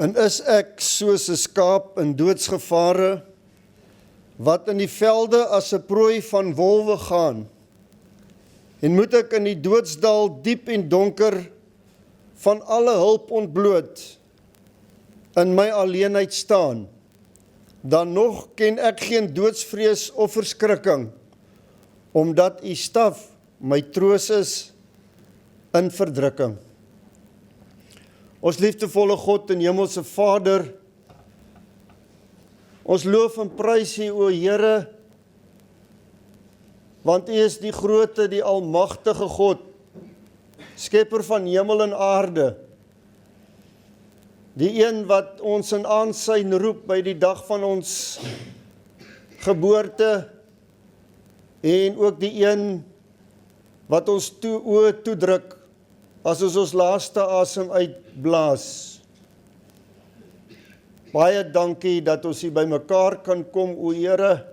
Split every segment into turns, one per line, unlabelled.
En is ek soos 'n skaap in doodsgevare, wat in die velde as 'n prooi van wolwe gaan? En moet ek in die doodsdal diep en donker van alle hulp ontbloot, in my alleenheid staan, dan nog ken ek geen doodsvrees of verskrikking, omdat u staf my troos is in verdrukking. Ons liefdevolle God en Hemelse Vader, ons loof en prys U, o Here, want U is die grootte, die almagtige God, skepper van hemel en aarde, die een wat ons in aansyn roep by die dag van ons geboorte, en ook die een wat ons oë toedruk, as ons laaste asem uitblaas. Baie dankie dat ons hier by mekaar kan kom, o Here,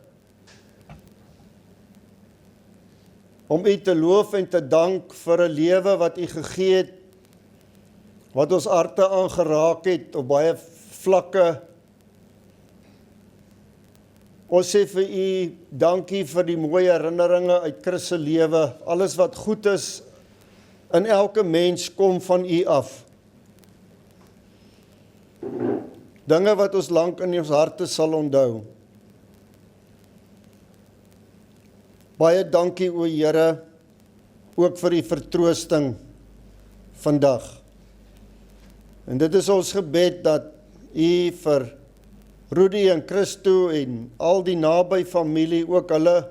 om U te loof en te dank vir 'n lewe wat U gegee het, wat ons harte aangeraak het op baie vlakke. Ons sê vir U dankie vir die mooi herinneringe uit Chris se lewe. Alles wat goed is in elke mens kom van U af. Dinge wat ons lank in ons harte sal onthou. Baie dankie, o Here, ook vir die vertroosting vandag. En dit is ons gebed dat U vir Rudy en Christo en al die naby familie, ook hulle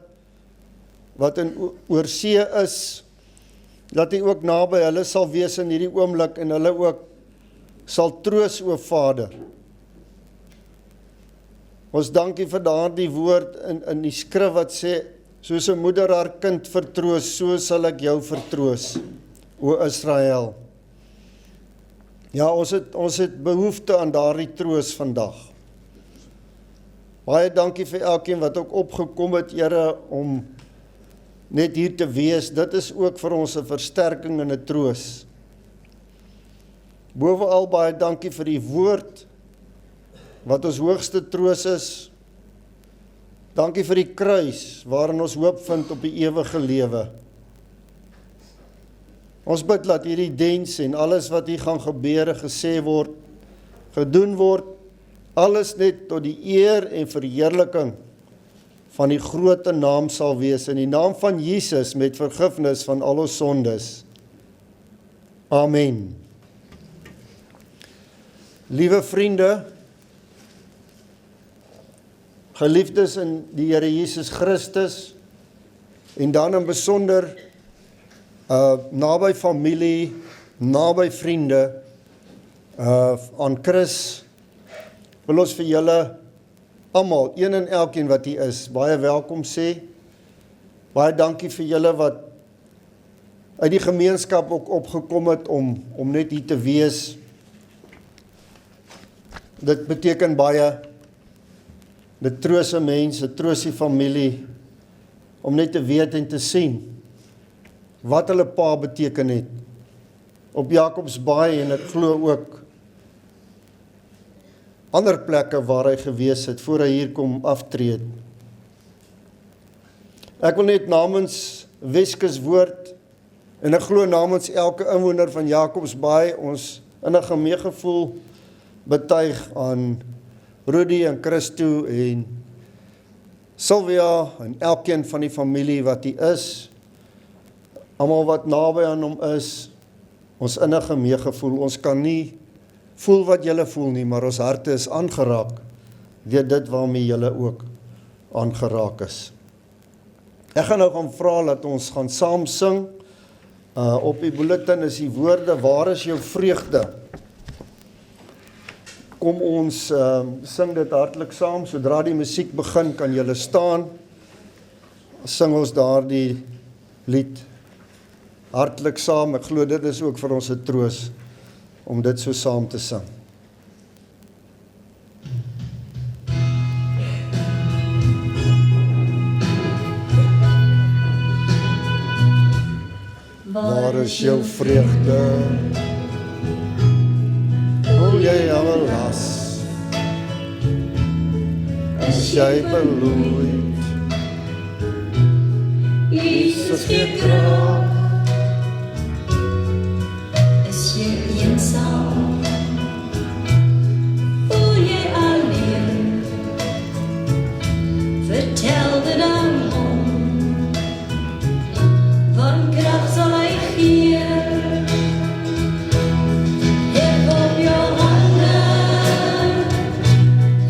wat in oorsee is, dat U ook naby hulle sal wees in hierdie oomblik en hulle ook sal troos, o Vader. Ons dankie vir daardie woord in die skrif wat sê, soos 'n moeder haar kind vertroos, so sal ek jou vertroos, o Israel. Ja, ons het behoefte aan daardie troos vandag. Baie dankie vir elkeen wat ook opgekom het, Here, om net hier te wees. Dit is ook vir ons 'n versterking en 'n troos. Bovenal baie dankie vir die woord, wat ons hoogste troos is. Dankie vir die kruis, waarin ons hoop vind op die ewige lewe. Ons bid dat hierdie diens en alles wat hier gaan gebeure, gesê word, gedoen word, alles net tot die eer en verheerliking van die grote naam sal wees, in die naam van Jesus met vergifnis van al ons sondes. Amen. Liewe vriende, geliefdes in die Here Jesus Christus, en dan in besonder naby familie, naby vriende, aan Chris, wil ons vir julle almal, een en elkeen wat hier is, baie welkom sê. Baie dankie vir julle wat uit die gemeenskap ook opgekom het om net hier te wees. Dit beteken baie. Dit troos 'n mens, dit troos die familie, om net te weet en te sien wat hulle pa beteken het op Jacobsbaai, en ek glo ook ander plekke waar hy gewees het, voor hy hier kom aftree het. Ek wil net namens Weskus Woord, en ek glo namens elke inwoner van Jacobsbaai, ons innige meegevoel betuig aan Rudy en Christo en Sylvia en elkeen van die familie wat hier is, almal wat naby aan hom is, ons innige meegevoel. Ons kan nie voel wat julle voel nie, maar ons harte is aangeraak deur dit waarmee julle ook aangeraak is. Ek gaan nou gaan vra dat ons gaan saam sing. Op die bulletin is die woorde, waar is jou vreugde? Kom ons sing dit hartlik saam. Sodra die musiek begin, kan julle staan. Sing ons daardie lied hartlik saam. Ek glo dit is ook vir ons 'n troos om dit so saam te sing. Waar is jou vreugde? O voel jy al las, as jy beloed. Jesus gee krag,
is jy eensaam, voel jy alleen, vertel dit aan hom, van krag sal hy gee. Hef op jou hande,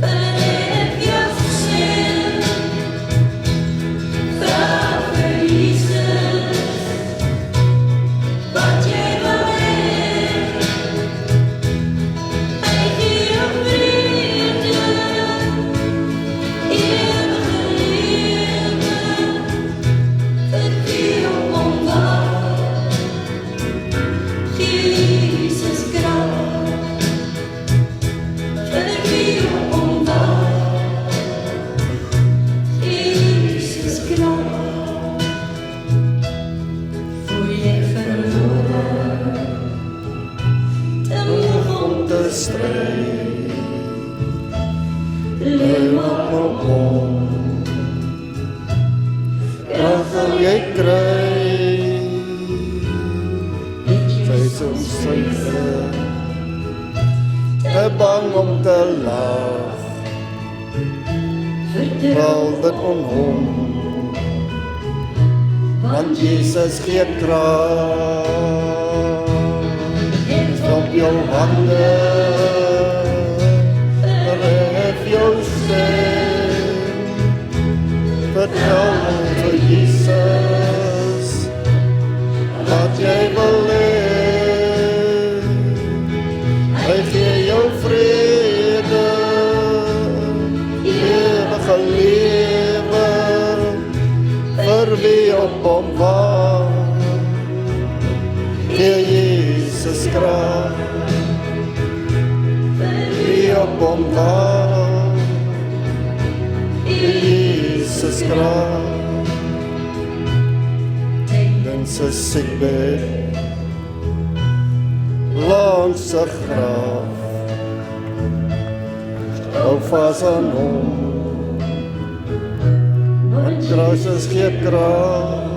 verhef jou sin, vra vir Jesus, wat jy wil hê. Hy gee jou vrede, ewige lewe, vir wie hom omwag. Jesus krag, vir wie hom omwag. Jesus krag, voel jy verloren, te moeg om
te stry,
leef maar op hom.
krag sal jy kry, sy syfe, te bang om te lag, val dit om hom, want Jesus gee krag. Op jou hande, verhef jou stem, vertel vir Jesus, wat jy wil hê. Hy gee jou vrede, ewige lewe, vir wie op hom wag. Gee Jesus krag, vir wie op hom wag. Gee Jesus krag, tydens 'n siekbed, langs 'n graf, hou vas aan hom, want kruis gee krag.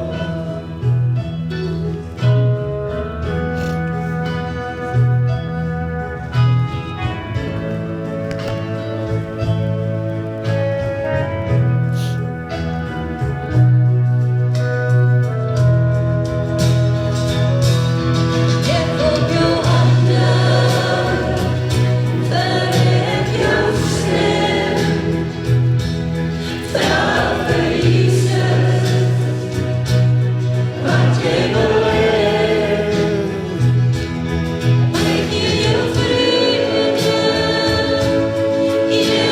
Hef op jou hande, verhef jou stem, vra vir Jesus, wat jy wil hê. Hy gee jou vrede,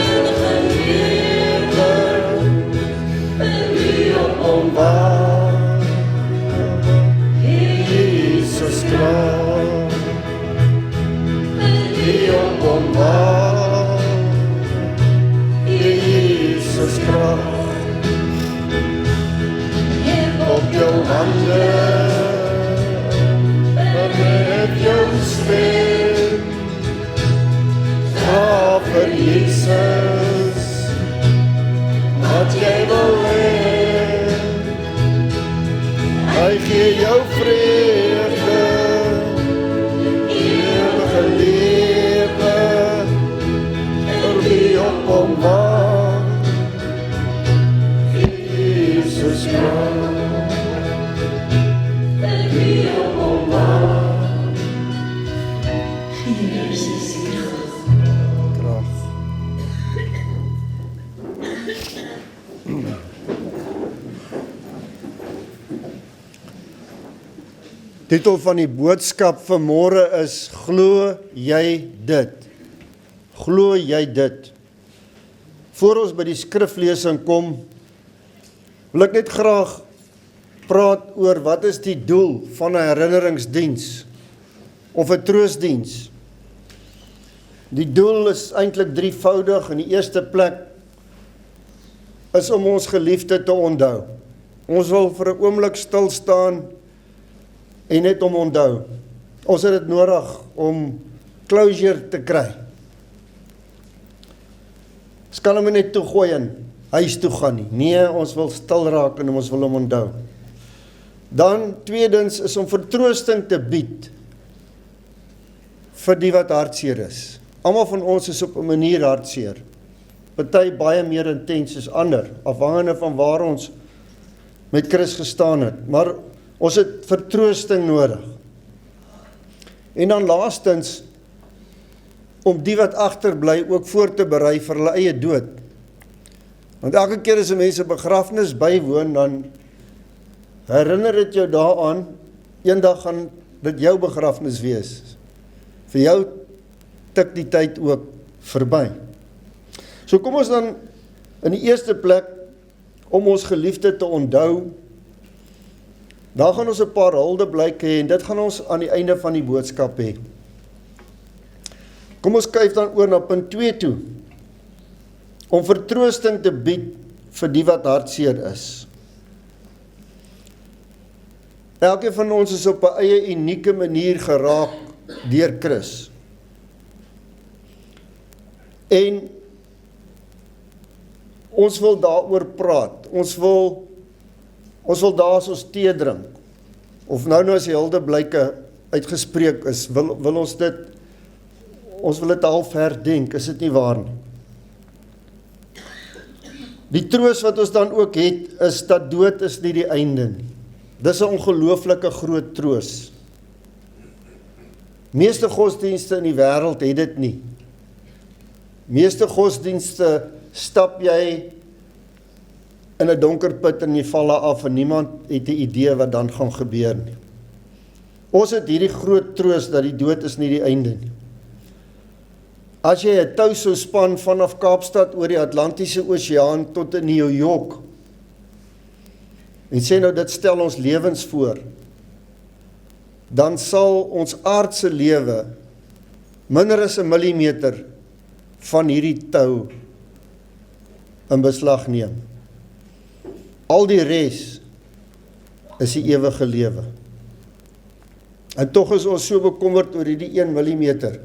ewige lewe, vir wie op hom
Omwag, Jesus krag, wie op hom wag. Jesus krag, op jou hande, verhef jou stem, vra vir Jesus, wat jy wil hê. Hy gee jou vrede, ewige lewe, vir wie op hom wag. Jesus krag,
vir wie op hom wag. Jesus krag.
krag. Titel van die boodskap vanmôre is Glo jy dit? Glo jy dit? Voor ons by die skriflesing kom, wil ek net graag praat oor wat is die doel van 'n herinneringsdiens of 'n troostdiens. Die doel is eintlik drievoudig. In die eerste plek is om ons geliefde te onthou. Ons wil vir 'n oomblik stil staan en net om onthou. Ons het dit nodig om closure te kry. Ons kan hom net toegooi en huis toe gaan nie. Nee, ons wil stil raak en ons wil hom onthou. Dan, tweedens, is om vertroosting te bied vir die wat hartseer is. Almal van ons is op 'n manier hartseer. Party baie meer intens as ander, afhangende van waar ons met Christus gestaan het. Maar ons het vertroosting nodig. En dan laastens, om die wat agterbly ook voor te berei vir hulle eie dood. Want elke keer as 'n mens 'n begrafnis bywoon, dan herinner dit jou daaraan, eendag gaan dit jou begrafnis wees. Vir jou tik die tyd ook verby. So kom ons dan in die eerste plek, om ons geliefde te onthou, daar gaan ons 'n paar huldeblyke hê, en dit gaan ons aan die einde van die boodskap hê. Kom ons kyk dan oor na punt 2 toe, om vertroosting te bied vir die wat hartseer is. Elkeen van ons is op 'n eie unieke manier geraak deur Christus. En ons wil daaroor praat. Ons wil daar as ons tee drink, of nou as die huldeblyke uitgespreek is, wil ons wil dit half herdenk, is dit nie waar nie. Die troos wat ons dan ook het, is dat dood is nie die einde nie. Dis 'n ongelooflike groot troos. Meeste godsdienste in die wêreld het dit nie. Meeste godsdienste stap jy in 'n donker put en jy val daar af en niemand het 'n idee wat dan gaan gebeur nie. Ons het hierdie groot troos dat die dood is nie die einde nie. As jy 'n tou sou span vanaf Kaapstad oor die Atlantiese Oseaan tot in New York, en sê nou dit stel ons lewens voor, dan sal ons aardse lewe minder as 1 millimeter van hierdie tou in beslag neem. Al die res is die ewige lewe. En tog is ons so bekommerd oor hierdie 1 millimeter,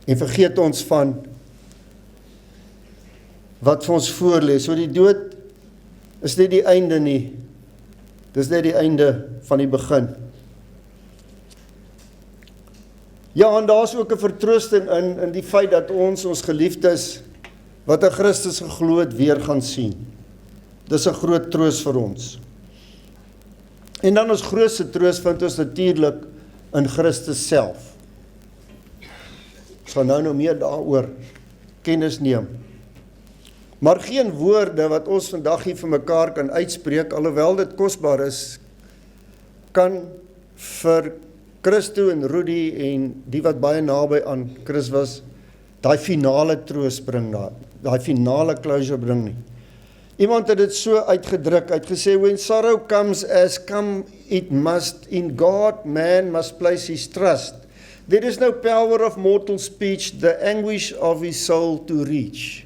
en vergeet ons van wat vir ons voorlê. So die dood is nie die einde nie, dis net die einde van die begin. Ja, en daar is ook 'n vertroosting in die feit dat ons geliefdes wat in Christus geglo het weer gaan sien. Dis 'n groot troos vir ons. En dan ons grootste troos vind ons natuurlik in Christus self. Ons gaan nou meer daaroor kennis neem. Maar geen woorde wat ons vandag hier vir mekaar kan uitspreek, alhoewel dit kosbaar is, kan vir Christo en Rudy en die wat baie naby aan Chris was, daai finale troos bring, daai finale closure bring nie. Iemand het dit so uitgedruk, gesê, when sorrow comes as come it must, in God man must place his trust. There is no power of mortal speech, the anguish of his soul to reach.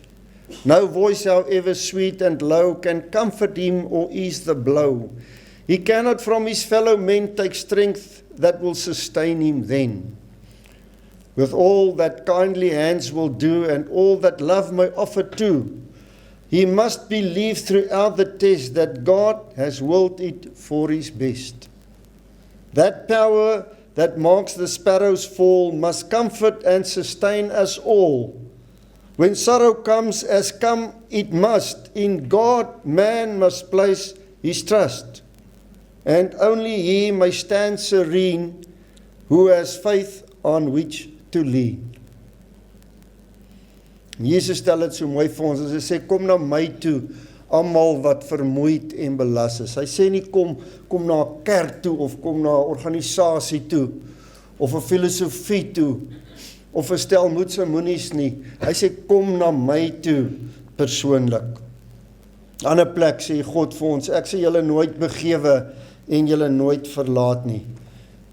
No voice, however sweet and low, can comfort him or ease the blow. He cannot from his fellow men take strength that will sustain him then. With all that kindly hands will do, and all that love may offer too, he must believe throughout the test that God has willed it for his best. That power that marks the sparrow's fall must comfort and sustain us all. When sorrow comes as come it must, in God man must place his trust, and only he may stand serene who has faith on which to lean. Jesus stel dit so mooi vir ons, as hy sê, kom na my toe, almal wat vermoeid en belas is. Hy sê nie kom na 'n kerk toe, of kom na 'n organisasie toe, of 'n filosofie toe, of 'n stel moedse moenies nie. Hy sê, kom na my toe, persoonlik. Aan 'n plek sê God vir ons, ek sê julle nooit begewe, en julle nooit verlaat nie.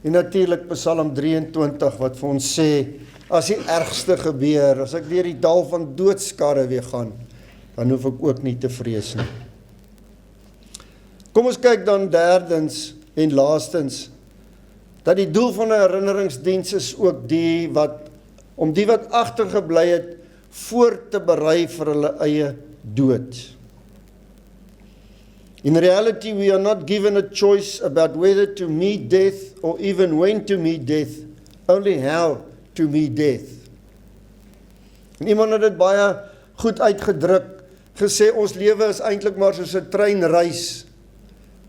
En natuurlik Psalm 23, wat vir ons sê, as die ergste gebeur, as ek deur die dal van doodskare weer gaan, dan hoef ek ook nie te vrees nie. Kom ons kyk dan derdens en laastens dat die doel van 'n herinneringsdiens is ook om die wat agtergebly het, voor te berei vir hulle eie dood. In reality, we are not given a choice about whether to meet death or even when to meet death, only how to meet death. En iemand het dit baie goed uitgedruk, gesê ons lewe is eintlik maar soos 'n treinreis.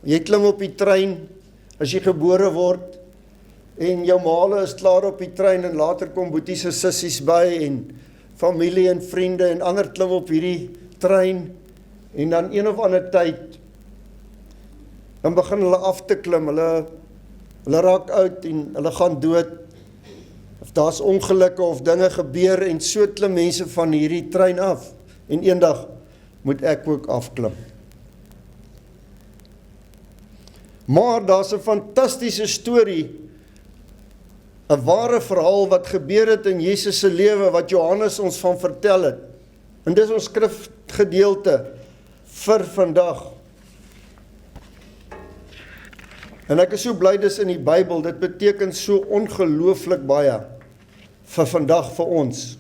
Jy klim op die trein as jy gebore word en jou maale is klaar op die trein en later kom boeties en sissies by en familie en vriende en ander klim op hierdie trein en dan een of ander tyd dan begin hulle af te klim, hulle raak oud en hulle gaan dood, of daar's ongelukke of dinge gebeur en so klim mense van hierdie trein af, en eendag moet ek ook afklim. Maar daar's 'n fantastiese storie, 'n ware verhaal wat gebeur het in Jesus se lewe, wat Johannes ons van vertel het, en dis ons skrifgedeelte vir vandag. En ek is so bly dis in die Bybel, dit beteken so ongelooflik baie vir vandag vir ons.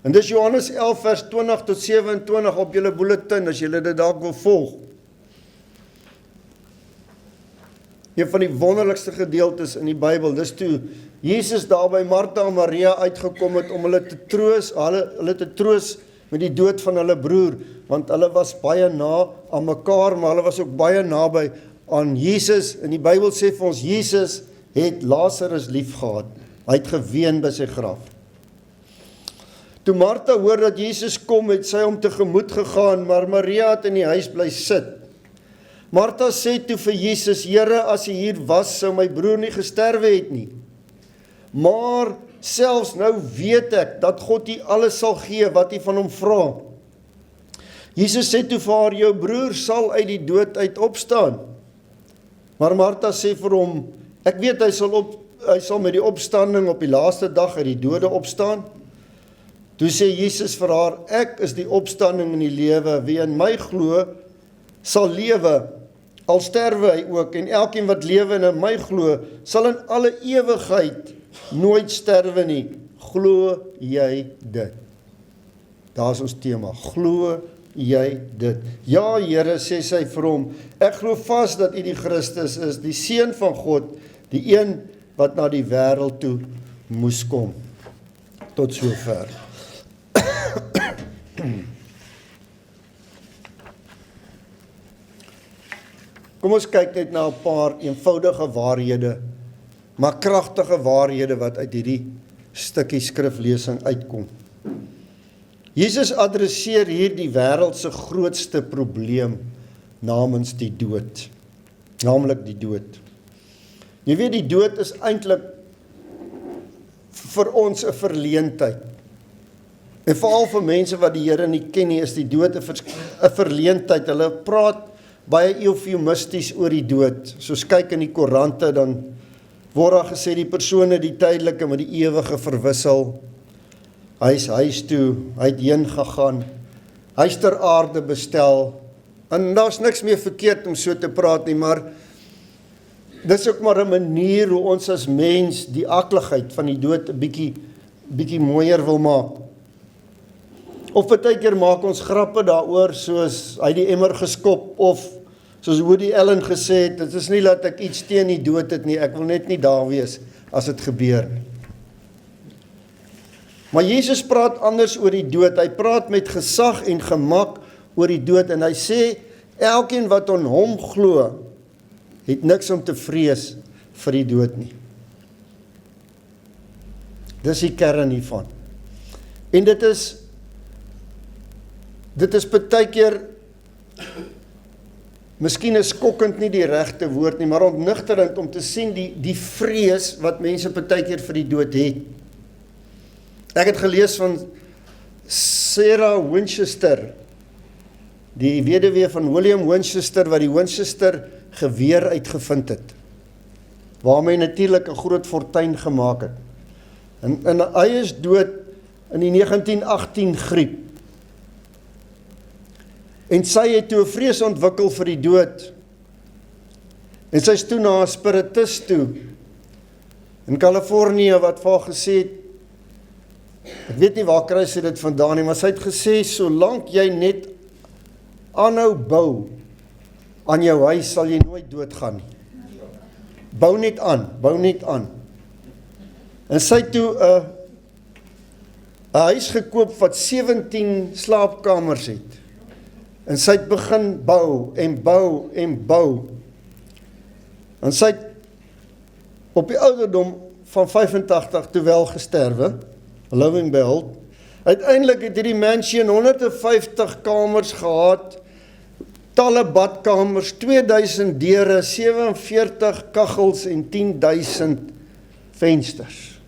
En dis Johannes 11 vers 20 tot 27 op julle bulletin, as julle dit dalk wil volg. Een van die wonderlikste gedeeltes in die Bybel, dis toe Jesus daar by Martha en Maria uitgekom het om hulle te troos, hulle te troos met die dood van hulle broer, want hulle was baie na aan mekaar, maar hulle was ook baie naby aan Jesus, en die Bybel sê vir ons, Jesus het Lazarus lief gehad, hy het geween by sy graf. Toe Martha hoor dat Jesus kom, het sy hom tegemoet gegaan, maar Maria het in die huis bly sit. Martha sê toe vir Jesus, Here, as hy hier was, sou my broer nie gesterwe het nie. Maar selfs nou weet ek, dat God hy alles sal gee, wat hy van hom vra. Jesus sê toe vir haar, jou broer sal uit die dood uit opstaan. Maar Martha sê vir hom, ek weet hy sal met die opstanding op die laaste dag uit die dode opstaan. Toe sê Jesus vir haar, ek is die opstanding in die lewe, wie in my glo, sal lewe, al sterwe hy ook, en elkeen wat lewe en in my glo, sal in alle ewigheid nooit sterwe nie. Glo jy dit? Daar is ons tema, glo jy dit? Ja, Here, sê sy vir hom, ek glo vas dat U die Christus is, die Seun van God, die een wat na die wêreld toe moes kom. Tot sover. Kom ons kyk net na 'n paar eenvoudige waarhede, maar kragtige waarhede wat uit hierdie stukkie skriflesing uitkom. Jesus adresseer hier die wêreld se grootste probleem namens die dood, naamlik die dood. Jy weet, die dood is eintlik vir ons 'n verleentheid. En veral vir mense wat die Here nie ken nie, is die dood 'n verleentheid. Hulle praat baie eufemisties oor die dood. Soos kyk in die koerante, dan word daar gesê die persone die tydelike met die ewige verwissel. Hy is huis toe, hy het heen gegaan, hy is ter aarde bestel, en daar's niks meer verkeerd om so te praat nie, maar dis ook maar 'n manier hoe ons as mens die akligheid van die dood 'n bietjie mooier wil maak. Of partykeer maak ons grappe daaroor, soos hy die emmer geskop, of soos Woody Allen gesê het, dit is nie dat ek iets teen die dood het nie, ek wil net nie daar wees as dit gebeur. Maar Jesus praat anders oor die dood, hy praat met gesag en gemak oor die dood, en hy sê, elkeen wat aan hom glo, het niks om te vrees vir die dood nie. Dis die kern hiervan. En dit is partykeer, miskien is skokkend nie die regte woord nie, maar ontnigterend om te sien die vrees wat mense partykeer vir die dood het. Ek het gelees van Sarah Winchester, die weduwee van William Winchester, wat die Winchester geweer uitgevind het, waarmee natuurlik 'n groot fortuin gemaak het. En hy is dood in die 1918 griep. En sy het toe 'n vrees ontwikkel vir die dood. En sy is toe na 'n spiritus toe. in Kalifornië wat vir haar gesê het, ek weet nie waar kry sy dit vandaan nie, maar sy het gesê, solank jy net aanhou bou aan jou huis, sal jy nooit doodgaan nie. Bou net aan, bou net aan. En sy het toe 'n huis gekoop wat 17 slaapkamers het. En sy het begin bou en bou en bou. En sy het op die ouderdom van 85 toe wel gesterwe, living behold. Uiteindelik het hierdie mansion 150 kamers gehad, talle badkamers, 2000 deure, 47 kaggels en 10.000 vensters.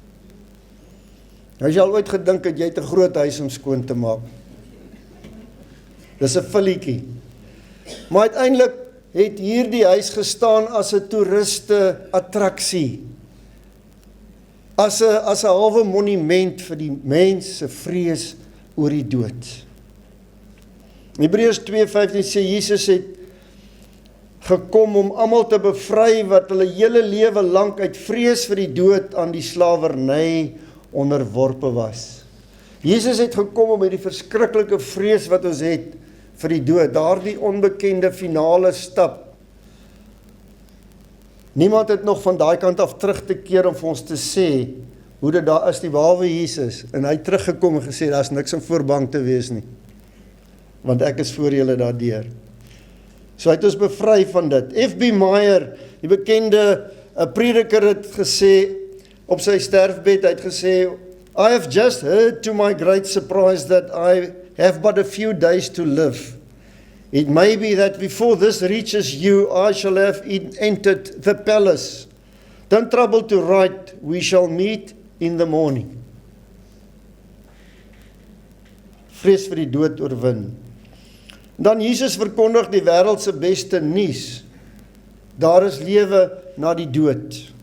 As jy al ooit gedink het, jy het 'n groot huis om skoon te maak. Dis 'n filletjie. Maar uiteindelik het hierdie huis gestaan as 'n toeriste attraksie. As 'n halwe monument vir die mens se vrees oor die dood. Hebreërs 2:15 sê Jesus het gekom om almal te bevry wat hulle hele lewe lank uit vrees vir die dood aan die slawerny onderworpe was. Jesus het gekom om hierdie verskriklike vrees wat ons het vir die dood, daardie onbekende finale stap. Niemand het nog van daai kant af terug te keer om vir ons te sê hoe dit daar is, die behalwe Jesus. En hy het teruggekom en gesê, daar's niks om voor bang te wees nie, want ek is voor julle daardeur. So hy het ons bevry van dit. F.B. Meyer, die bekende prediker, het gesê op sy sterfbed, hy het gesê, I have just heard to my great surprise that I have but a few days to live. It may be that before this reaches you, I shall have entered the palace. Don't trouble to write, we shall meet in the morning. Vrees vir die dood oorwin. Dan Jesus verkondig die wêreld se beste nuus. Daar is lewe na die dood.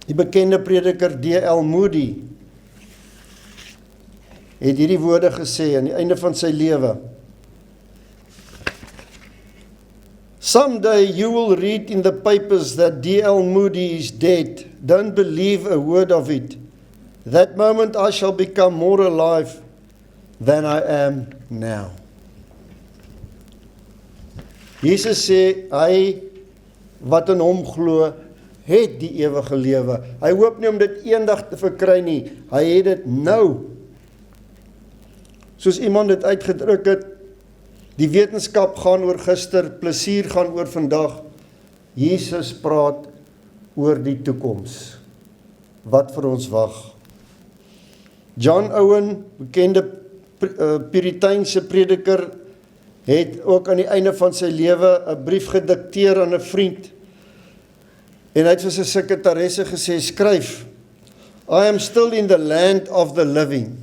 Die bekende prediker D.L. Moody het hierdie woorde gesê aan die einde van sy lewe. Someday you will read in the papers that D.L. Moody is dead. Don't believe a word of it. That moment I shall become more alive than I am now. Jesus sê, hy wat in hom glo, het die ewige lewe. Hy hoop nie om dit eendag te verkry nie, hy het dit nou. Soos iemand dit uitgedruk het, die wetenskap gaan oor gister, plesier gaan oor vandag. Jesus praat oor die toekoms, wat vir ons wag. John Owen, bekende Puriteinse prediker, het ook aan die einde van sy lewe 'n brief gedikteer aan 'n vriend. En hy het vir sy sekretaresse gesê, skryf, I am still in the land of the living.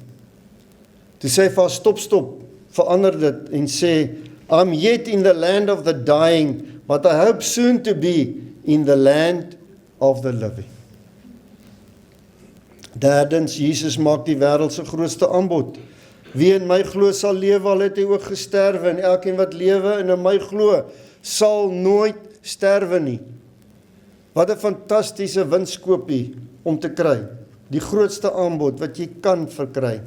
Toe sê hy vir haar, stop, verander dit en sê, I'm yet in the land of the dying, but I hope soon to be in the land of the living. Derdens, Jesus maak die wêreld se grootste aanbod. Wie in my glo sal lewe, al het hy ook gesterwe, en elkeen wat lewe en in my glo, sal nooit sterwe nie. Wat 'n fantastiese winskoopie om te kry. Die grootste aanbod wat jy kan verkry.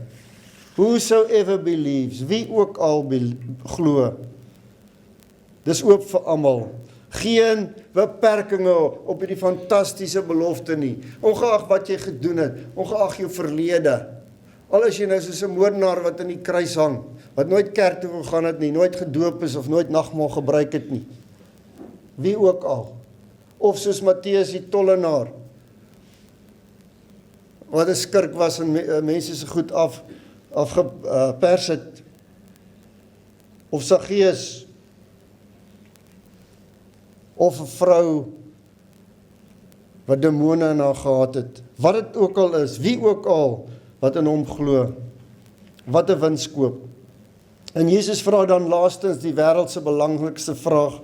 Whosoever believes, wie ook al glo. Dis oop vir almal. Geen beperkings op hierdie fantastiese belofte nie. Ongeag wat jy gedoen het, ongeag jou verlede. Al is jy nou soos 'n moordenaar wat in die kruis hang, wat nooit kerk toe gegaan het nie, nooit gedoop is of nooit nagmaal gebruik het nie. Wie ook al. Of soos Matteus die tollenaar, wat 'n skurk was en mense se goed afgepers het. Of Saggeus, of 'n vrou wat demone in haar gehad het. Wat dit ook al is, wie ook al wat in hom glo. Wat 'n winskoop. En Jesus vra dan laastens die wêreld se belangrikste vraag.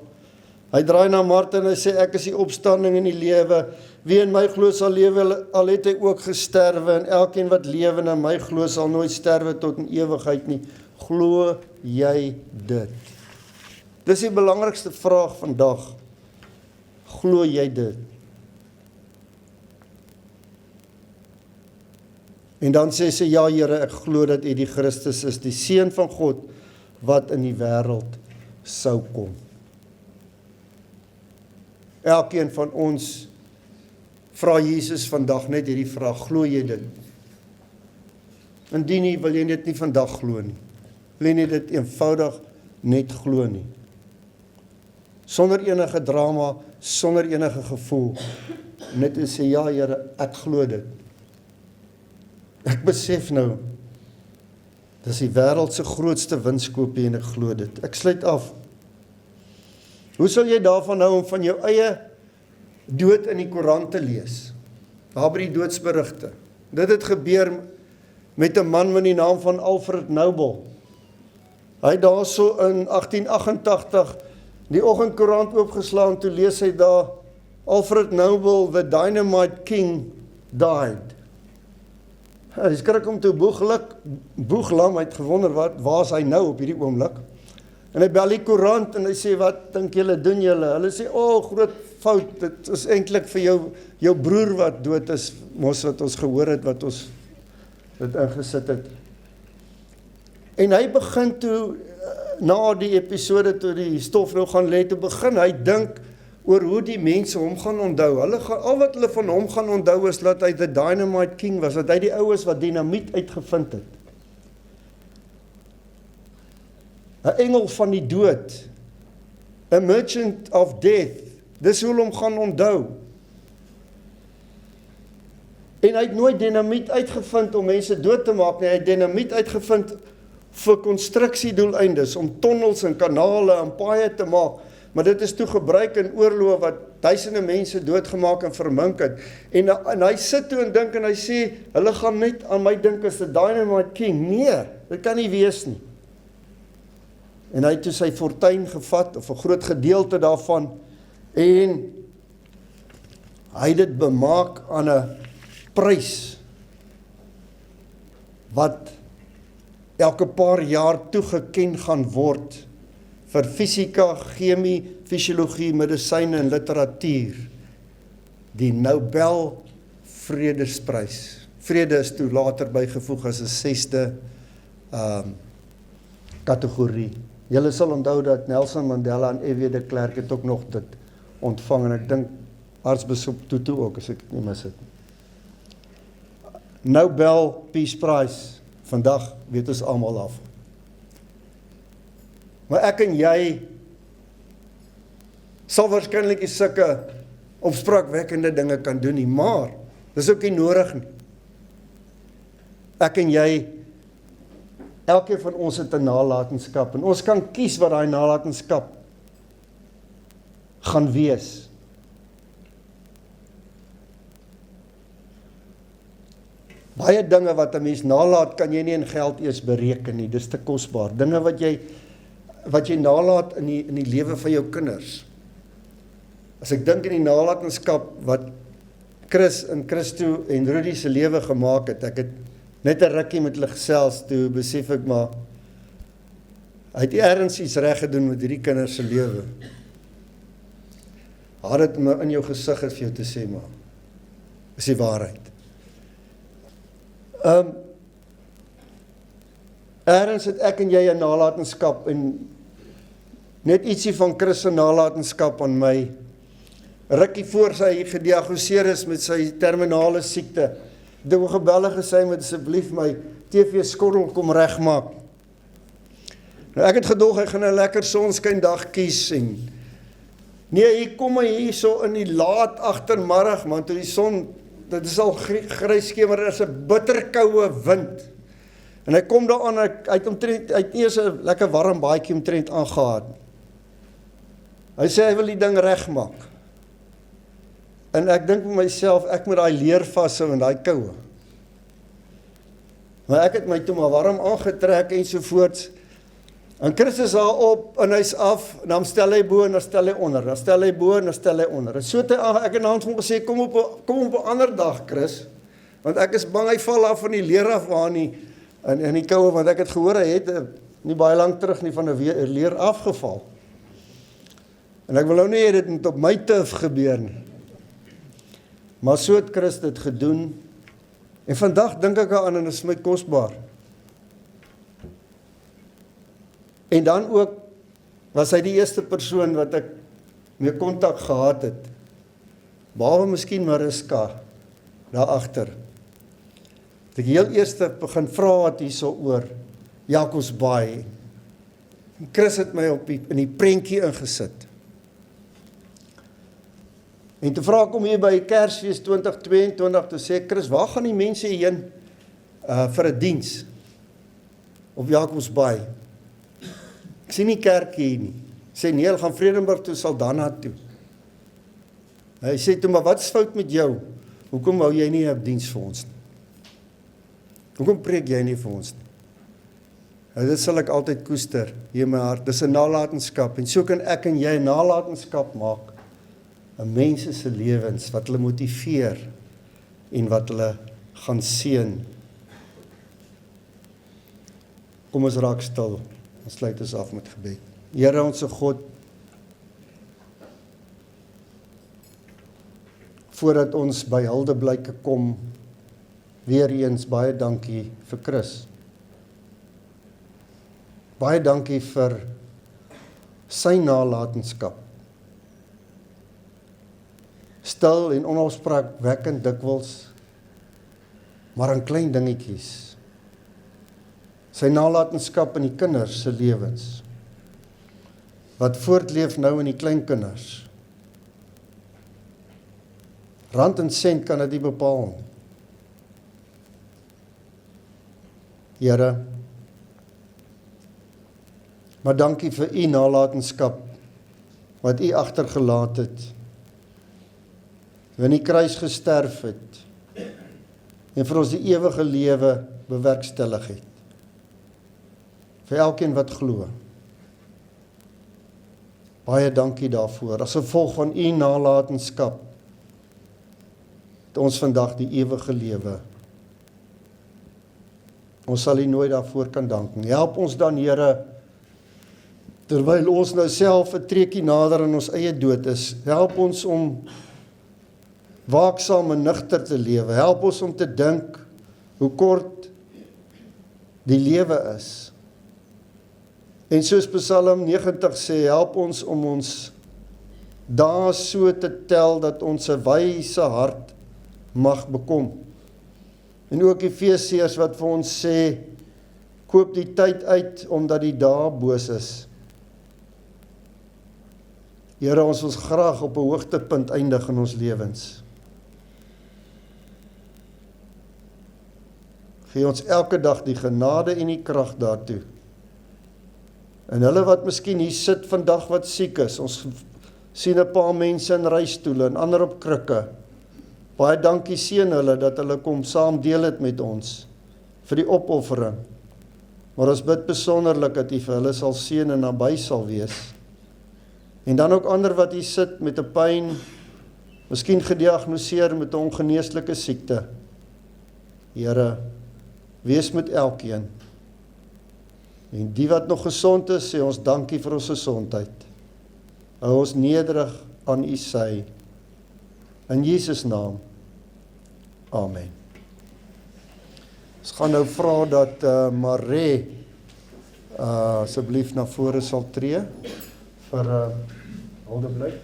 Hy draai na Martha en hy sê, ek is die opstanding en die lewe. Wie in my glo sal lewe, al het hy ook gesterwe, en elkeen wat lewe en in my glo sal nooit sterwe tot in ewigheid nie. Glo jy dit? Dis die belangrikste vraag vandag. Glo jy dit? En dan sê sy, ja Here, ek glo dat U die Christus is, die Seun van God, wat in die wêreld sou kom. Elkeen van ons vra Jesus vandag net hierdie vraag, glo jy dit? Indien nie, wil jy dit nie vandag glo nie. Wil jy nie dit eenvoudig net glo nie. Sonder enige drama, sonder enige gevoel. Net te sê, ja Here, ek glo dit. Ek besef nou, dis die wêreld se grootste winskoopie en ek glo dit. Ek sluit af. Hoe sal jy daarvan hou om van jou eie dood in die koerant te lees? Daar by die doodsberigte. Dit het gebeur met 'n man met die naam van Alfred Nobel. Hy het daarso in 1888 die oggendkoerant oopgeslaan, toe lees hy daar, Alfred Nobel, the Dynamite King, died. Hy skrik om toe boeglam, hy het gewonder, waar is hy nou op hierdie oomblik? En hy bel die koerant en hy sê, wat dink julle, doen julle? Hulle sê, groot fout, dit is eintlik vir jou broer wat dood is, mos wat ons gehoor het, wat ons dit ingesit het. En hy begin toe, na die episode, toe die stof nou gaan lê, toe begin hy dink oor hoe die mense hom gaan onthou. Al wat hulle van hom gaan onthou is dat hy the Dynamite King was, dat hy die ou is wat dinamiet uitgevind het. 'n engel van die dood, a merchant of death, dis hoe hulle hom gaan onthou. En hy het nooit dinamiet uitgevind om mense dood te maak nie, hy het dinamiet uitgevind vir konstruksiedoeleindes, om tonnels en kanale en paaie te maak, maar dit is toe gebruik in oorloë wat duisende mense doodgemaak en vermink het, en hy sit toe en dink en hy sê, hulle gaan net aan my dink as the Dynamite King, nee, dit kan nie wees nie. En hy het toe sy fortuin gevat, of 'n groot gedeelte daarvan, en hy het dit bemaak aan 'n prys, wat elke paar jaar toegeken gaan word, vir fisika, chemie, fisiologie, medisyne en literatuur, die Nobel Vredesprys. Vrede is toe later bygevoeg as 'n 6de kategorie. Julle sal onthou dat Nelson Mandela en F.W. de Klerk het ook nog dit ontvang, en ek dink aartsbisop Tutu ook, as ek nie mis het. Nobel Peace Prize, vandag weet ons almal af. Maar ek en jy sal waarskynlik nie sulke opspraakwekkende dinge kan doen nie, maar dis ook nie nodig nie. Ek en jy, elkeen van ons het 'n nalatenskap, en ons kan kies wat daai nalatenskap gaan wees. Baie dinge wat 'n mens nalaat, kan jy nie in geld eers bereken nie, dis te kosbaar. Dinge wat jy nalaat in die lewe van jou kinders. As ek dink in die nalatenskap wat Chris en Christo en Rudy se lewe gemaak het, ek het net 'n rukkie met hulle gesels, toe besef ek maar, hy het ergens iets reg gedoen met hierdie kinders se lewe. Had dit my in jou gesig het vir jou te sê, maar is die waarheid. Ergens het ek en jy 'n nalatenskap, en net ietsie van Chris se nalatenskap aan my, rukkie voor sy gediagnoseer is met sy terminale siekte, het ek gebel gesê, moet asseblief my TV-skottel kom regmaak. Nou ek het gedog, hy gaan 'n lekker sonskyn dag kies, en nee, hier kom hy hier so in die laat agtermiddag, man, toe die son, dit is al grys skemer, er is 'n bitterkoue wind, en hy kom daar aan, hy het eers 'n lekker warm baadjie omtrent aangehad. Hy sê hy wil die ding regmaak. En ek dink vir myself, ek moet daai leer vashou in daai koue. Maar ek het my toe maar warm aangetrek ensovoorts. En Chris is daar op, en hy's af, en dan stel hy bo, en dan stel hy onder, dan stel hy bo, en dan stel hy onder. En so het hy, ek het aan hom gesê, kom op 'n ander dag, Chris, want ek is bang hy val af van die leer af waar nie, in die koue, want ek het gehoor, hy het nie baie lank terug nie van 'n leer afgeval. En ek wil nou nie hê dit moet op my turf gebeur nie. Maar so het Chris dit gedoen, En vandag dink ek aan en dit is my kosbaar. En dan ook was hy die eerste persoon wat ek mee kontak gehad het. Behalwe miskien Mariska daar agter. Dat ek heel eers begin vra wat hierso oor Jacobsbaai. En Chris het my in die prentjie ingesit. En toe vra ek hom hier by Kersfees 2022, toe sê Chris, waar gaan die mense heen vir 'n diens op Jacobsbaai? Ek sien nie kerk hier nie. Sê nee, hulle gaan Vredenburg toe, Saldanha toe. Hy sê toe, maar wat is fout met jou? Hoekom hou jy nie 'n diens vir ons nie? Hoekom preek jy nie vir ons nie? Nou, dit sal ek altyd koester hier in my hart. Dis 'n nalatenskap en so kan ek en jy 'n nalatenskap maak in mense se lewens wat hulle motiveer en wat hulle gaan seën. Kom ons raak stil. Ons sluit ons af met gebed. Here ons God, voordat ons by Huldeblyke kom, weer eens baie dankie vir Chris. Baie dankie vir sy nalatenskap. Stil en onafspraakwekkend dikwels, maar in klein dingetjies. Sy nalatenskap in die kinders se lewens, wat voortleef nou in die kleinkinders. Rand en sent kan dit nie bepaal nie. Here, maar dankie vir u nalatenskap, wat u agtergelaat het, in die kruis gesterf het, en vir ons die ewige lewe bewerkstellig het. Vir elkeen wat glo. Baie dankie daarvoor. As gevolg van u nalatenskap, het ons vandag die ewige lewe. Ons sal u nooit daarvoor kan dank nie. Help ons dan, Here, terwyl ons nou self 'n treukie nader aan ons eie dood is, help ons om waaksaam en nugter te lewe. Help ons om te dink hoe kort die lewe is. En soos Psalm 90 sê, help ons om ons dae so te tel dat ons 'n wyse hart mag bekom. En ook Efesiërs wat vir ons sê, koop die tyd uit omdat die dae boos is. Here, ons wil graag op 'n hoogtepunt eindig in ons lewens. Gee ons elke dag die genade en die krag daartoe. En hulle wat miskien hier sit vandag wat siek is, ons sien 'n paar mense in reistoele en ander op krikke. Baie dankie seën hulle dat hulle kom saam deel het met ons vir die opoffering. Maar ons bid besonderlik dat u vir hulle sal seën en naby sal wees. En dan ook ander wat hier sit met 'n pyn, miskien gediagnoseer met 'n ongeneeslike siekte. Here, wees met elkeen. En die wat nog gesond is, sê ons dankie vir ons gesondheid. Hou ons nederig aan u sy. In Jesus naam. Amen. Ons gaan nou vra dat Maree asseblief na vore sal tree vir Huldeblyk.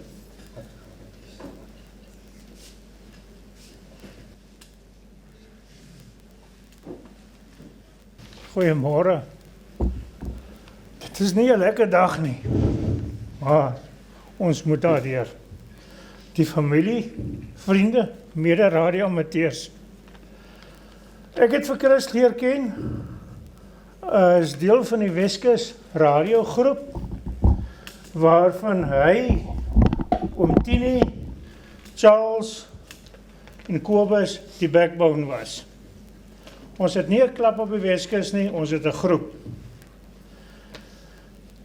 Goeiemôre. Dit is nie 'n lekker dag nie, maar ons moet daardeur. Die familie, vriende, mede-radioamateurs. Ek het vir Chris leer ken, is deel van die Weskus radiogroep, waarvan hy, oom Tini, Charles en Kobus die backbone was. Ons het nie 'n klap op die Weskus nie, ons het 'n groep.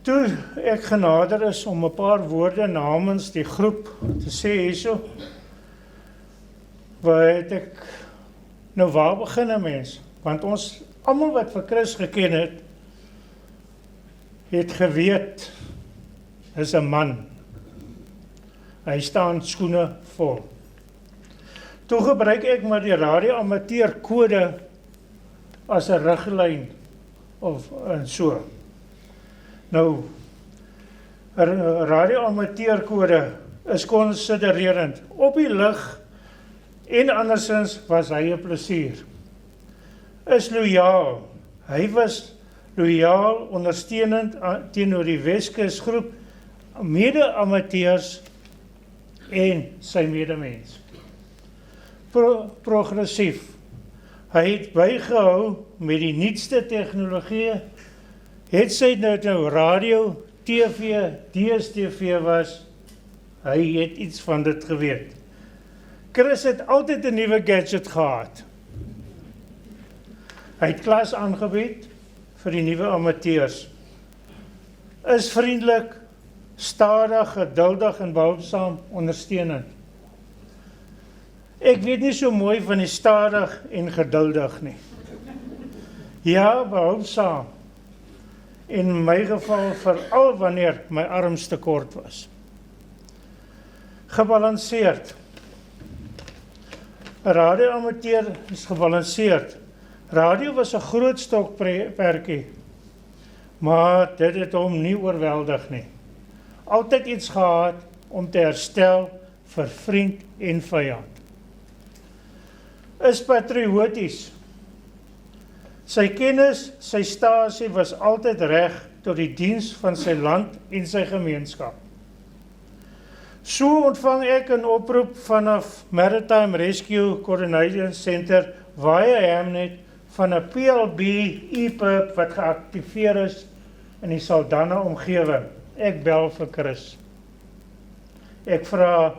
Toe ek genader is om 'n paar woorde namens die groep te sê hierso, het ek nou waar begin 'n mens? Want ons almal wat vir Chris geken het geweet, is 'n man. Hy staan skoene vol. Toe gebruik ek maar die radioamateurkode as 'n riglyn of so. Nou, radioamateurkode is konsidererend. Op die lug en andersins was hy 'n plesier. Is lojaal. Hy was lojaal ondersteunend teenoor die Weskus groep mede-amateurs en sy medemens. Progressief. Hy het bygehou met die nuutste tegnologie, het sy nou radio, TV, DStv was, hy het iets van dit geweet. Chris het altyd 'n nuwe gadget gehad. Hy het klas aangebied vir die nuwe amateurs. Is vriendelik, stadig, geduldig en behulpsaam ondersteunend. Ek weet nie so mooi van die stadig en geduldig nie. Ja, behulpsaam. In my geval veral wanneer my arms te kort was. Gebalanseerd. 'n radioamateur is gebalanseerd. Radio was 'n groot stokperdjie, maar dit het hom nie oorweldig nie. Altyd iets gehad om te herstel vir vriend en vyand. Is patrioties. Sy kennis, sy stasie was altyd reg tot die diens van sy land en sy gemeenskap. So ontvang ek 'n oproep vanaf Maritime Rescue Coordination Center via Hamnet van 'n PLB EPIP wat geaktiveer is in die Saldanha omgewing. Ek bel vir Chris. Ek vra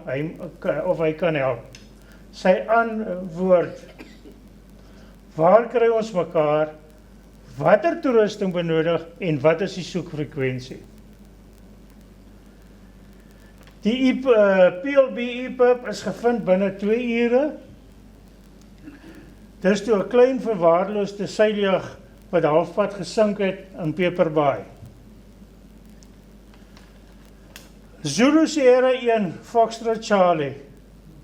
of hy kan help. Sy antwoord: waar kry ons mekaar? Watter toerusting benodig en wat is die soekfrekwensie? Die PLB EPIP is gevind binne 2 ure. Dis toe 'n klein verwaarloosde seiljag wat halfpad gesink het in Peperbaai. Zulu Sierra 1 Foxtrot Charlie.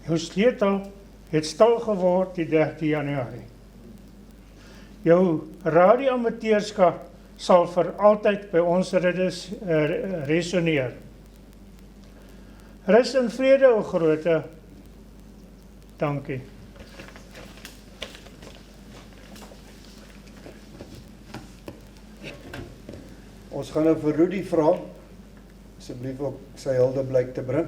Jou sleutel het stil geword die 13 Januarie. Jou radioamateurskap sal vir altyd by ons resoneer. Rus in vrede, o groote. Dankie.
Ons gaan nou vir Rudy vra, asseblief ook sy huldeblyk te bring.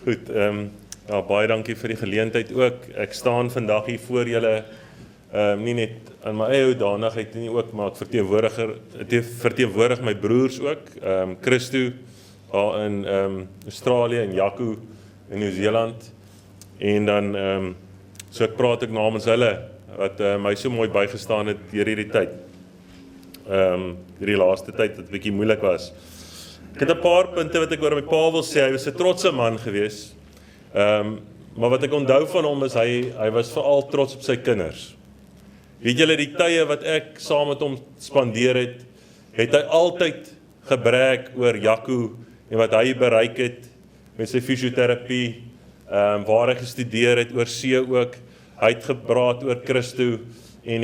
Goed, ja, baie dankie vir die geleentheid ook. Ek staan vandag hier voor julle, nie net aan my eie hoedanigheid nie ook, maar ek verteenwoordig my broers ook, Christo, daar in Australië en Jaco in Nieu-Seeland. En dan, so ek praat ook namens hulle, wat my so mooi bygestaan het deur hierdie tyd. Hierdie laaste tyd wat 'n bietjie moeilik was. Ek het 'n paar punte wat ek oor my pa wil sê. Hy was 'n trotse man gewees. Maar wat ek onthou van hom is, hy was veral trots op sy kinders. Weet julle, die tye wat ek saam met hom spandeer het, het hy altyd gebrek oor Jaco en wat hy bereik het met sy fisioterapie, waar hy gestudeer het, oor see ook. Hy het gepraat oor Christo en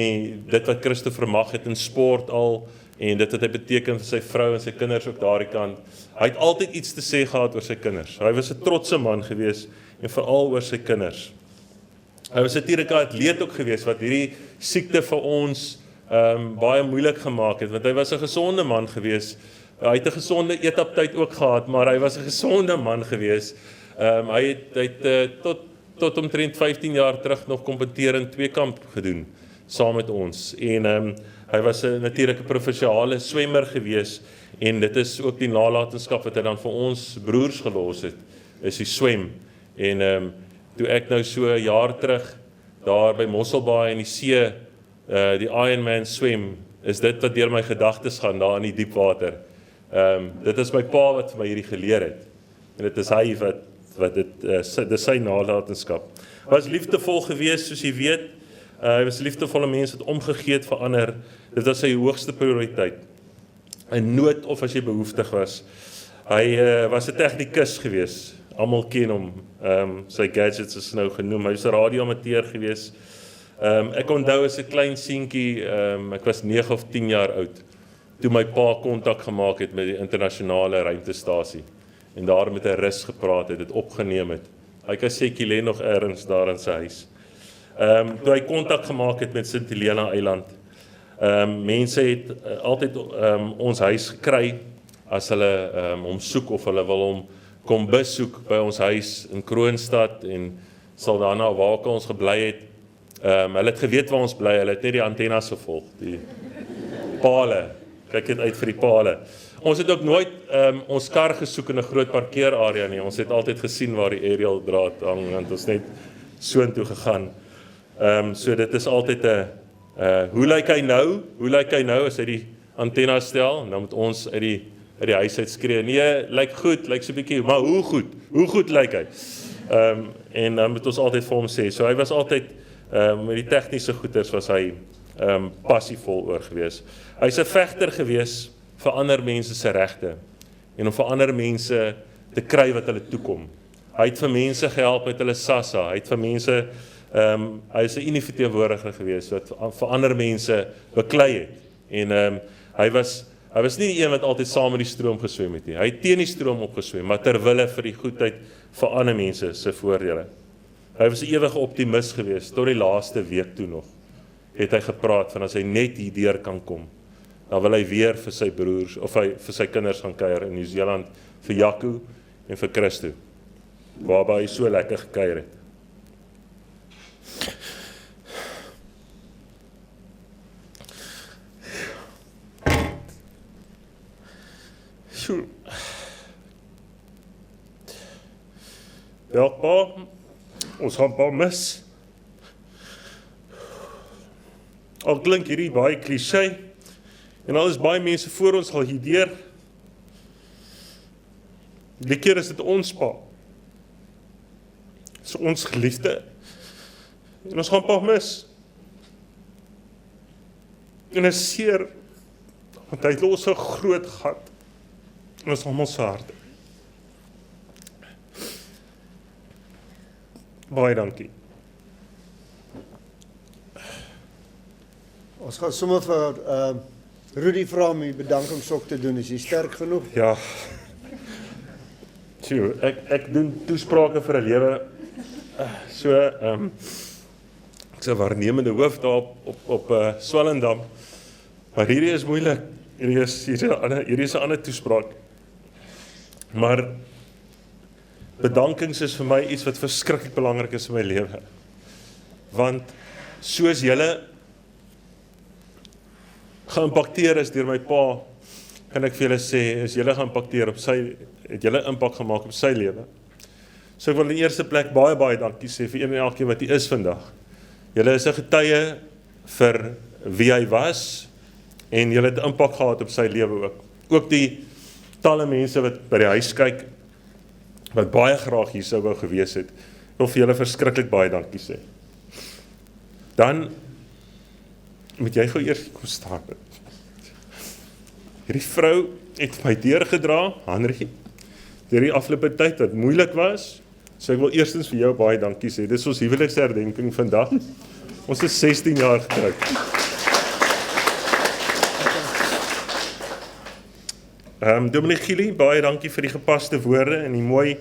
dit wat Christo vermag het in sport al, en dit wat hy beteken vir sy vrou en sy kinders ook daardie kant. Hy het altyd iets te sê gehad oor sy kinders. Hy was 'n trotse man gewees en veral oor sy kinders. Hy was 'n natuurlike atleet ook gewees wat hierdie siekte vir ons baie moeilik gemaak het, want hy was 'n gesonde man gewees. Hy het 'n gesonde eetaptyd ook gehad, maar hy was 'n gesonde man gewees. Hy het tot omtrent 15 jaar terug nog kompeterend tweekamp gedoen saam met ons. En hy was 'n natuurlike professionele swemmer gewees, en dit is ook die nalatenskap wat hy dan vir ons broers gelos het, is die swem. En toe ek nou so 'n jaar terug daar by Mosselbaai in die see die Ironman swem, is dit wat deur my gedagtes gaan daar in die diep water. Dit is my pa wat vir my hierdie geleer het. En dit is hy wat dit is sy nalatenskap. Hy was liefdevol gewees, soos jy weet. Hy was 'n liefdevolle mens wat omgegee het vir ander. Dit was sy hoogste prioriteit. in nood of as jy behoeftig was. Hy was 'n tegnikus gewees. Almal ken hom. Sy gadgets is nou genoem. Hy was 'n radioamateur gewees. Ek onthou as 'n klein seentjie, ek was 9 of 10 jaar oud, toe my pa kontak gemaak het met die internasionale ruimtestasie en daar met 'n rus gepraat het, dit opgeneem het. Hy kan sê lê nog ergens daar in sy huis. Toe hy kontak gemaak het met Sint Helena Eiland. Mense het altyd ons huis gekry as hulle hom soek of hulle wil hom kom besoek by ons huis in Kroonstad en Saldanha waar ons gebly het. Hulle het geweet waar ons bly, hulle het net die antennes gevolg, die pale, kyk net uit vir die pale. Ons het ook nooit ons kar gesoek in 'n groot parkeerarea nie, ons het altyd gesien waar die aerial draad hang, want ons net soontoe gegaan. So dit is altyd 'n, hoe lyk hy nou? Hoe lyk hy nou as hy die antennes stel? En dan moet ons uit die huis uit skree, nee, lyk goed, lyk so 'n bietjie, maar hoe goed lyk hy? En dan moet ons altyd vir hom sê, so hy was altyd, met die tegniese goeders was hy passievol oor gewees. Hy's 'n vegter gewees vir ander mense se regte en om vir ander mense te kry wat hulle toekom. Hy het vir mense gehelp met hulle SASSA, hy het vir mense, hy is 'n uniefverteenwoordiger gewees wat vir ander mense beklei het. En hy was nie die een wat altyd saam met die stroom geswem het nie. Hy het teen die stroom opgeswem, maar ter wille vir die goedheid vir ander mense se voordele. Hy was 'n ewige optimis gewees tot die laaste week toe nog. Het hy gepraat van as hy net hierdeur kan kom, dan wil hy weer vir sy broers of hy vir sy kinders gaan kuier in Nieu-Seeland, vir Jaco en vir Christo, waarby hy so lekker gekuier het. Ja, pa, ons gaan pa mis. Al klink hierdie baie cliché, en al is baie mense voor ons al hierdeur. Die keer is dit ons pa. Dit is ons geliefde. En ons gaan pa mis. En is seer, want hy los 'n groot gat in ons almal se harte. Baie dankie.
Ons gaan sommer vir Rudy vra om die bedankingssok te doen. Is jy sterk genoeg?
Ja. Tjoe, ek doen toesprake vir 'n lewe. So, ek's 'n waarnemende hoof daar op Swellendam. Maar hierdie is moeilik. Hierdie is 'n ander toespraak. Maar bedankings is vir my iets wat verskriklik belangrik is in my lewe. Want soos julle geïmpakteer is deur my pa, kan ek vir julle sê, is julle geïmpakteer op sy, het julle impak gemaak op sy lewe. So ek wil in die eerste plek baie dankie sê vir een en elkeen wat hier is vandag. Julle is 'n getuie vir wie hy was en julle het impak gehad op sy lewe ook. Ook die talle mense wat by die huis kyk, wat baie graag hier sou wou gewees het. Ek wil vir julle verskriklik baie dankie sê. Dan moet jy gou eers kom staan. Hierdie vrou het my deurgedra, Henry, deur die afgelope tyd wat moeilik was. So ek wil eerstens vir jou baie dankie sê. Dis ons huweliksherdenking vandag. Ons is 16 jaar getroud. Dominic Gili, baie dankie vir die gepaste woorde en die mooi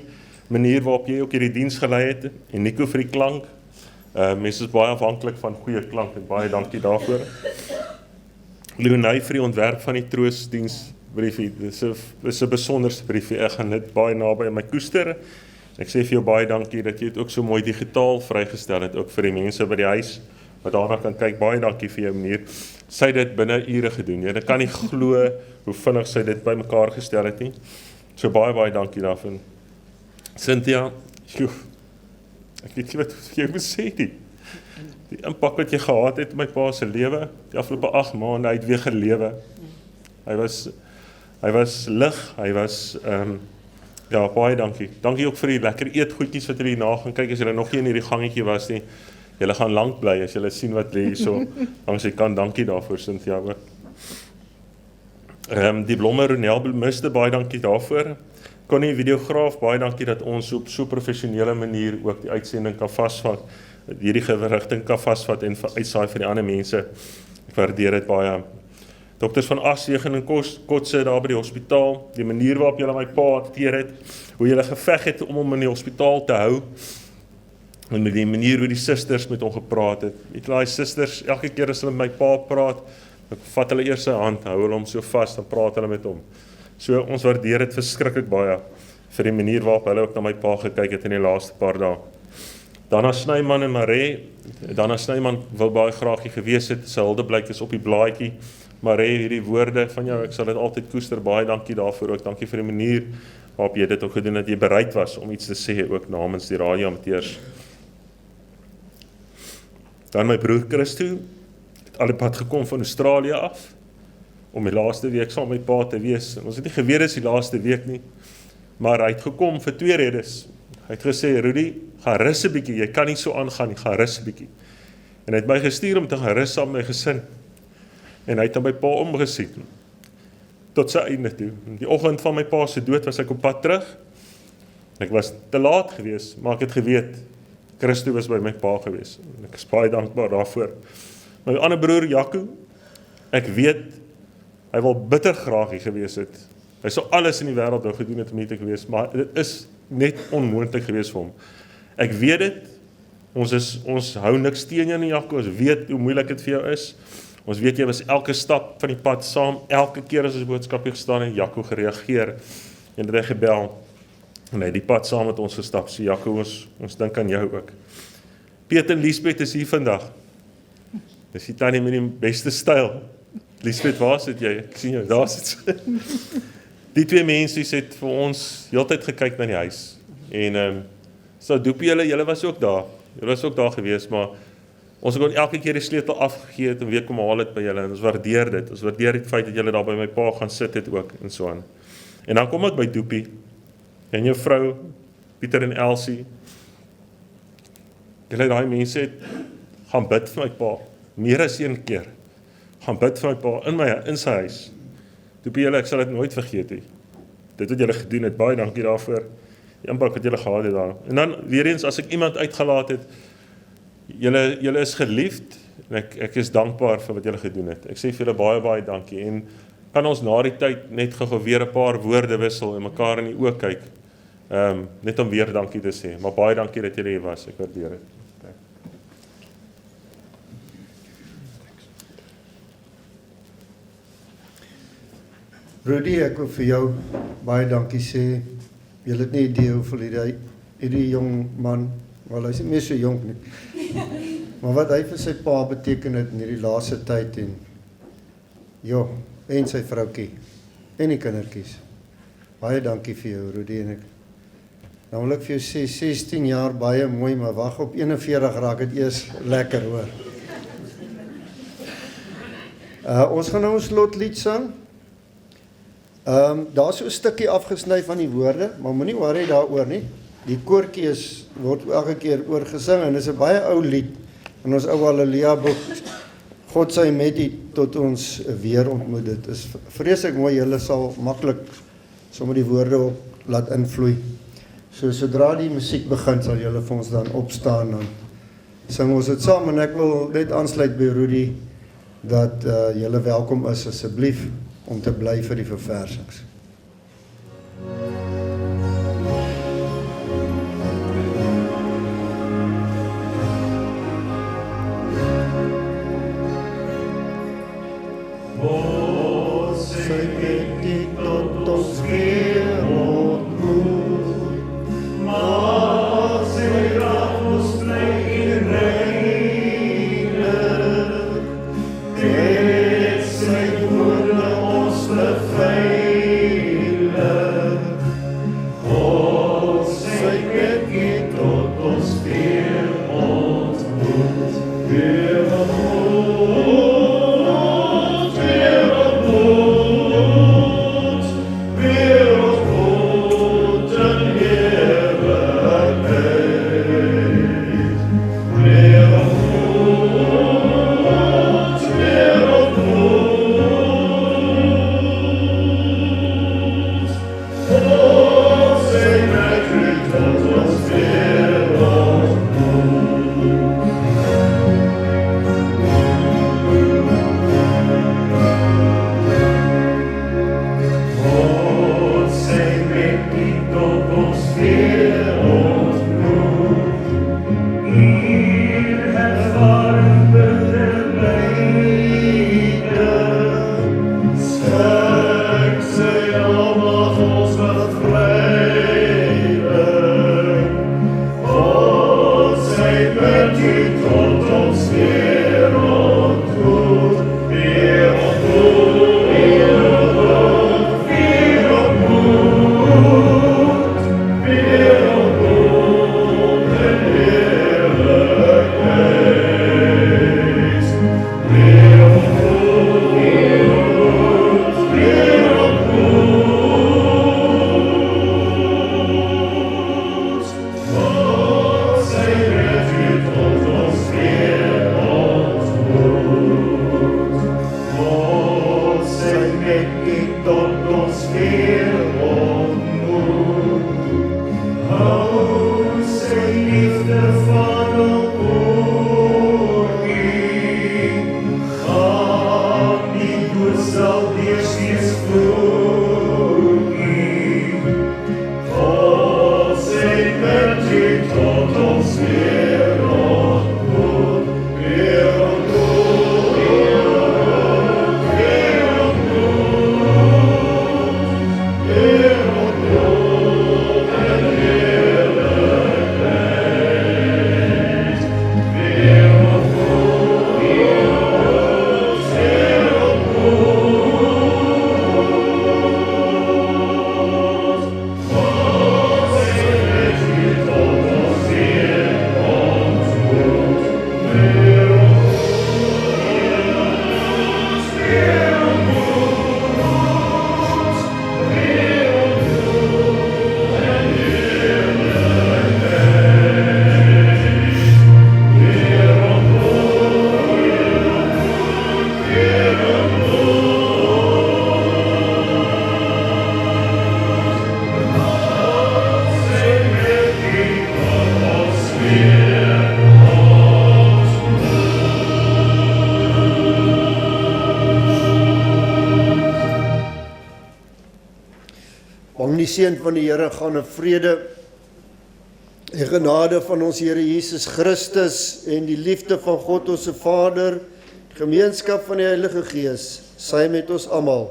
manier waarop jy ook hierdie diens gelei het. En Nico vir die klank. Mense is baie afhanklik van goeie klank en baie dankie daarvoor. Leonie vir die ontwerp van die troostdiensbriefie. Dis 'n besonderse briefie. Ek gaan dit baie naby aan my koester. Ek sê vir jou baie dankie dat jy dit ook so mooi digitaal vrygestel het, ook vir die mense by die huis wat daarna kan kyk. Baie dankie vir jou manier. Sy het dit binne ure gedoen. Jy kan nie glo hoe vinnig sy dit bymekaar gestel het nie. So baie dankie daarvoor. Cynthia, ek weet nie wat jy moet sê nie. Die impak wat jy gehad het in my pa se lewe, die afgelope 8 maande, hy het weer gelewe. Hy was lig, hy was ja, baie dankie. Dankie ook vir die lekker eetgoedjies wat julle na gaan kyk as julle nog nie in hierdie gangetjie was nie. Julle gaan lank bly as julle sien wat lê hierso langs die kant. Dankie daarvoor, Cynthia ook. Die Blomme Ronel Miste, baie dankie daarvoor. Connie videograaf, baie dankie dat ons op so professionele manier ook die uitsending kan vasvat, hierdie gewrigting kan vasvat en uitsaai vir die ander mense. Ek waardeer dit baie. Dokters van Aswegen en Kotse daar by die hospitaal, die manier waarop julle my pa hanteer het, hoe julle geveg het om hom in die hospitaal te hou, en die manier hoe die susters met hom gepraat het. Weet jy, die susters, elke keer as hulle met my pa praat, dan vat hulle eers sy hand, hou hulle hom so vas, dan praat hulle met hom. So ons waardeer dit verskriklik baie vir die manier waarop hulle ook na my pa gekyk het in die laaste paar dae. Dana Snyman en Maree, Dana Snyman wil baie graag hier gewees het, sy huldeblyk is op die blaadjie. Maree, hierdie woorde van jou, ek sal dit altyd koester, baie dankie daarvoor ook, dankie vir die manier waarop jy dit ook gedoen het, jy bereid was om iets te sê ook namens die radioamateurs. Dan my broer Christo, het al die pad gekom van Australië af, om die laaste week saam met my pa te wees. Ons het nie geweet dis die laaste week nie, maar hy het gekom vir 2 redes. Hy het gesê, Rudy, gaan rus 'n bietjie, jy kan nie so aangaan nie, gaan rus 'n bietjie. En hy het my gestuur om te gaan rus saam met my gesin. En hy het aan my pa omgesien, tot sy einde toe. Die oggend van my pa se dood was ek op pad terug. Ek was te laat gewees, maar ek het geweet, Christo was by my pa gewees. En ek is baie dankbaar daarvoor. My ander broer, Jaco, ek weet, hy wil bitter graag hier gewees het. Hy sou alles in die wêreld wou gedoen het om hier te gewees, maar dit is net onmoontlik gewees vir hom. Ek weet dit, ons hou niks teen jou nie, Jaco, ons weet hoe moeilik dit vir jou is. Ons weet jy was elke stap van die pad saam, elke keer as ons boodskap hier gestaan het, Jaco gereageer en het hy gebel. En hy het die pad saam met ons gestap, so Jaco, ons dink aan jou ook. Piet en Liesbeth is hier vandag. Dis die tannie met die beste styl. Liesbeth, waar sit jy? Ek sien jou, daar sit sy. Die 2 mense het vir ons heeltyd gekyk na die huis. En so Doopie, julle was ook daar. Julle was ook daar gewees, maar ons kon elke keer die sleutel afgegee het en weer kom haal het by julle. En ons waardeer dit. Ons waardeer die feit dat julle daar by my pa gaan sit het ook en so aan. En dan kom ek by Doopie en jou vrou, Pieter en Elsie. Julle daai mense het gaan bid vir my pa, meer as 1 keer. Gaan bid vir my pa in sy huis. Doopie julle, ek sal dit nooit vergeet hê. Dit wat julle gedoen het, baie dankie daarvoor. Die impak wat julle gehad het daar. En dan weer eens, as ek iemand uitgelaat het, julle is geliefd, en ek is dankbaar vir wat julle gedoen het. Ek sê vir julle baie, baie dankie. En kan ons na die tyd net gou weer 'n paar woorde wissel en mekaar in die oë kyk, net om weer dankie te sê. Maar baie dankie dat julle hier was, ek waardeer dit.
Rudy, ek wil vir jou baie dankie sê. Jy het nie idee hoeveel hierdie jong man, wel hy is nie meer so jong nie, maar wat hy vir sy pa beteken het in hierdie laaste tyd en sy vroukie en die kindertjies. Baie dankie vir jou, Rudy, en dan wil ek vir jou sê, 16 jaar baie mooi, maar wag op 41 raak het eers lekker, hoor. Ons gaan nou ons slotlied sing. Daar is so 'n stukkie afgesny van die woorde, maar moenie worry daaroor nie. Die koortjie word elke keer oorgesing en is 'n baie ou lied in ons ou Halleluja boek. God sy met u tot ons weer ontmoet. Dit is vreeslik mooi, julle sal maklik sommer die woorde op laat invloei. So sodra die musiek begin, sal julle vir ons dan opstaan en sing ons dit saam. En ek wil net aansluit by Rudy dat julle welkom is asseblief om te bly vir die verversings. Sy met u tot ons weer ontmoet, maar sy raak ons bly en reinig, met sy woorde ons beveilig. God sy met u tot ons weer ontmoet, weer ontmoet, weer ontmoet.
met U tot ons weer ontmoet. Hou sy liefde van hom oor U. Gaan die dood sal weer steeds voor U. God sy met U tot ons weer ontmoet. Weer ontmoet, weer ontmoet, weer ontmoet, weer ontmoet in heerlijkheid. Weer ontmoet, weer ontmoet, weer ontmoet. God sy met U tot ons weer ontmoet. Weer ontmoet, weer ontmoet, weer ontmoet in heerlijkheid. Weer ontmoet, weer ontmoet. Sy met U tot ons weer
Mag die seën van die Here gaan in vrede en genade van ons Here Jesus Christus en die liefde van God ons Vader, gemeenskap van die Heilige Gees, sy met ons almal.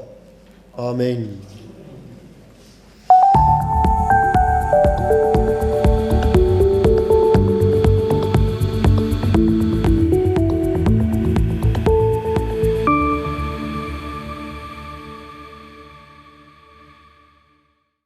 Amen.